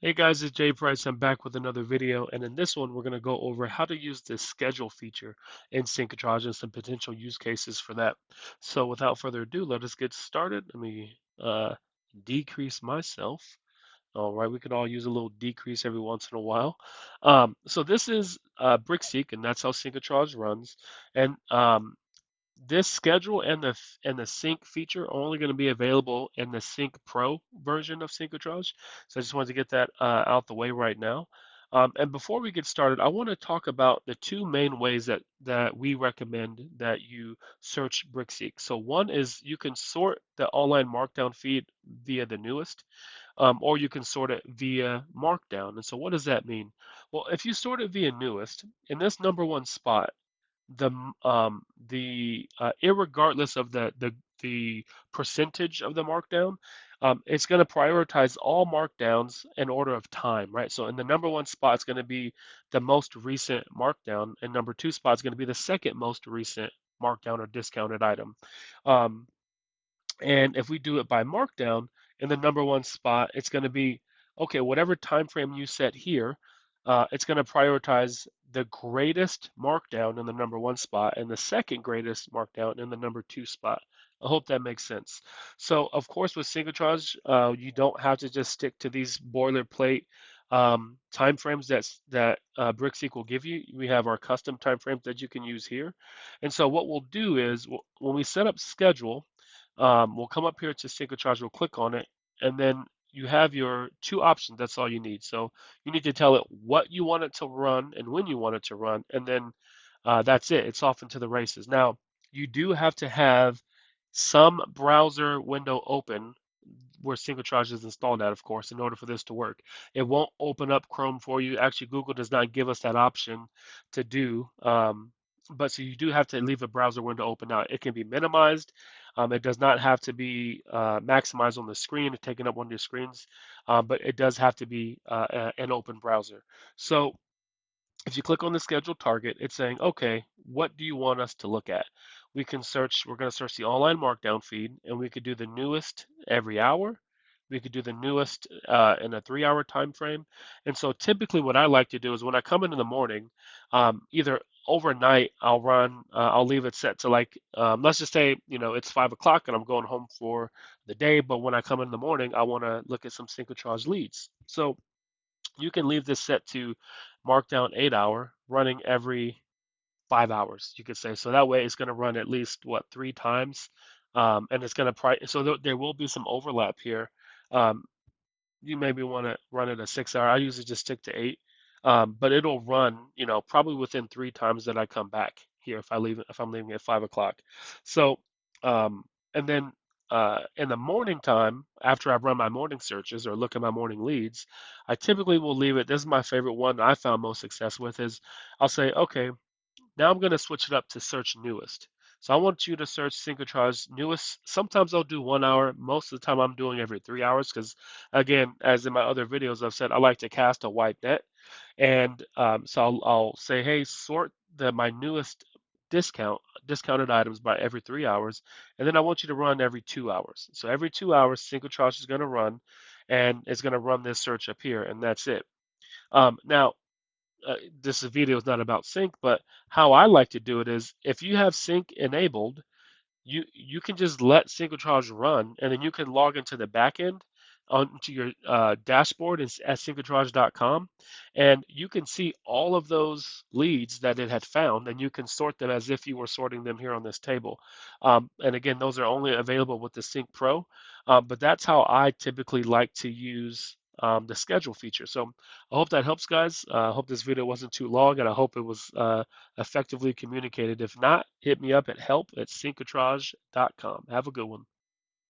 Hey guys, it's Jay Price. I'm back with another video, and in this one, we're going to go over how to use the schedule feature in SynciTRAGE and some potential use cases for that. So, without further ado, let us get started. Let me decrease myself. All right, we could all use a little decrease every once in a while. So this is BrickSeek, and that's how SynciTRAGE runs. And this schedule and the sync feature are only going to be available in the Sync Pro version of SynciTRAGE. So I just wanted to get that out the way right now. And before we get started, I want to talk about the two main ways that we recommend that you search BrickSeek. So one is you can sort the online markdown feed via the newest, or you can sort it via markdown. And so what does that mean? Well, if you sort it via newest, in this number one spot, irregardless of the percentage of the markdown, it's going to prioritize all markdowns in order of time, right? So in the number one spot, it's going to be the most recent markdown, and number two spot is going to be the second most recent markdown or discounted item. Um, and if we do it by markdown, in the number one spot, it's going to be, okay, whatever time frame you set here, it's going to prioritize the greatest markdown in the number one spot and the second greatest markdown in the number two spot. I hope that makes sense. So, of course, with SynciTRAGE, you don't have to just stick to these boilerplate time frames that BrickSeek will give you. We have our custom time frames that you can use here. And so what we'll do is when we set up schedule, we'll come up here to SynciTRAGE, we'll click on it, and then you have your two options. That's all you need. So you need to tell it what you want it to run and when you want it to run, and then that's it. It's off into the races. Now, you do have to have some browser window open where SynciTRAGE is installed at, of course, in order for this to work. It won't open up Chrome for you. Actually, Google does not give us that option to do. But so you do have to leave a browser window open. Now, it can be minimized. It does not have to be maximized on the screen or taking up one of your screens, but it does have to be an open browser. So if you click on the scheduled target, it's saying, okay, what do you want us to look at? We're going to search the online markdown feed, and we could do the newest every hour. We could do the newest in a 3 hour time frame. And so typically what I like to do is when I come in the morning, either overnight I'll leave it set to like, let's just say, it's 5 o'clock and I'm going home for the day. But when I come in the morning, I want to look at some SynciTRAGE leads. So you can leave this set to markdown 8 hour, running every 5 hours, you could say. So that way it's going to run at least what, three times, and it's going to so there will be some overlap here. Um, you maybe want to run it a 6 hour. I usually just stick to eight, but it'll run, probably within three times that I come back here if I'm leaving at 5 o'clock. So, and then in the morning time, after I've run my morning searches or look at my morning leads, I typically will leave it. This is my favorite one I found most success with is I'll say, okay, now I'm going to switch it up to search newest. So I want you to search SynciTRAGE newest. Sometimes I'll do 1 hour. Most of the time I'm doing every 3 hours because, again, as in my other videos, I've said I like to cast a wide net. And so I'll say, hey, sort my newest discounted items by every 3 hours. And then I want you to run every 2 hours. So every 2 hours, SynciTRAGE is going to run and it's going to run this search up here. And that's it. Now, this video is not about sync, but how I like to do it is if you have sync enabled, you can just let SynciTRAGE run, and then you can log into the backend onto your dashboard at syncritrage.com, and you can see all of those leads that it had found, and you can sort them as if you were sorting them here on this table. And again, those are only available with the Sync Pro, but that's how I typically like to use the schedule feature. So I hope that helps, guys. I hope this video wasn't too long, and I hope it was effectively communicated. If not, hit me up at help@syncritrage.com. Have a good one.